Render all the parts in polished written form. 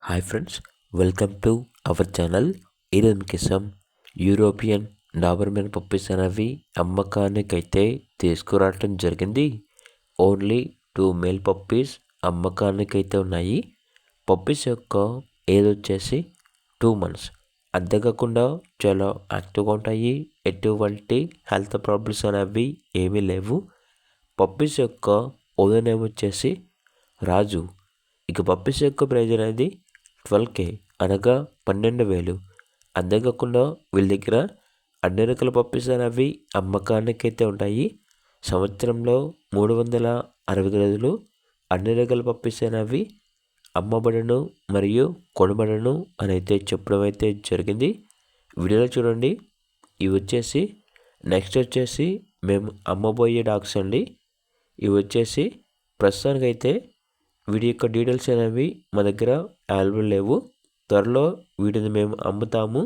Hi friends, welcome to our channel. ఈరోజు మీకోసం European Doberman puppies అనేవి అమ్మకానికైతే తీసుకురావటం జరిగింది. ఓన్లీ 2 మేల్ పప్పీస్ అమ్మకానికైతే ఉన్నాయి. పప్పీస్ యొక్క ఏజ్ వచ్చేసి 2 months. అంతేకాకుండా చాలా యాక్టివ్గా ఉంటాయి. ఎటువంటి హెల్త్ ప్రాబ్లమ్స్ అనేవి ఏమీ లేవు. పప్పీస్ యొక్క ఓనర్ నేమ్ వచ్చేసి రాజు. ఇక పప్పీస్ యొక్క ప్రైజ్ అనేది 12K అనగా 12,000. అంతేకాకుండా వీళ్ళ దగ్గర అన్ని రకాల పప్పీస్ అనేవి అమ్మకానికైతే ఉంటాయి. సంవత్సరంలో 365 రోజులు అన్ని రకాల పప్పీస్ అనేవి అమ్మబడను మరియు కొనబడను అని అయితే చెప్పడం అయితే జరిగింది. వీడియోలో చూడండి. ఇవి వచ్చేసి నెక్స్ట్ వచ్చేసి మేము అమ్మబోయే డాగ్స్ అండి. ఇవి వచ్చేసి ప్రస్తుతానికైతే వీటి యొక్క డీటెయిల్స్ అనేవి మా దగ్గర అవైలబుల్ లేవు. త్వరలో వీటిని మేము అమ్ముతాము,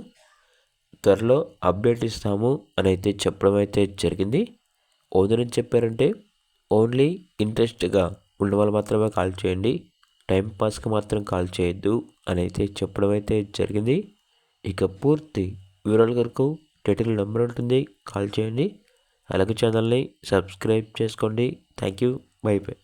త్వరలో అప్డేట్ ఇస్తాము అని అయితే చెప్పడం అయితే జరిగింది. ఓనర్ ఏం చెప్పారంటే ఓన్లీ ఇంట్రెస్ట్గా ఉన్న వాళ్ళు మాత్రమే కాల్ చేయండి, టైంపాస్కి మాత్రం కాల్ చేయొద్దు అని అయితే చెప్పడం అయితే జరిగింది. ఇక పూర్తి వివరాల వరకు టైటిల్ నెంబర్ ఉంటుంది, కాల్ చేయండి. అలాగే ఛానల్ని సబ్స్క్రైబ్ చేసుకోండి. Thank you. By by.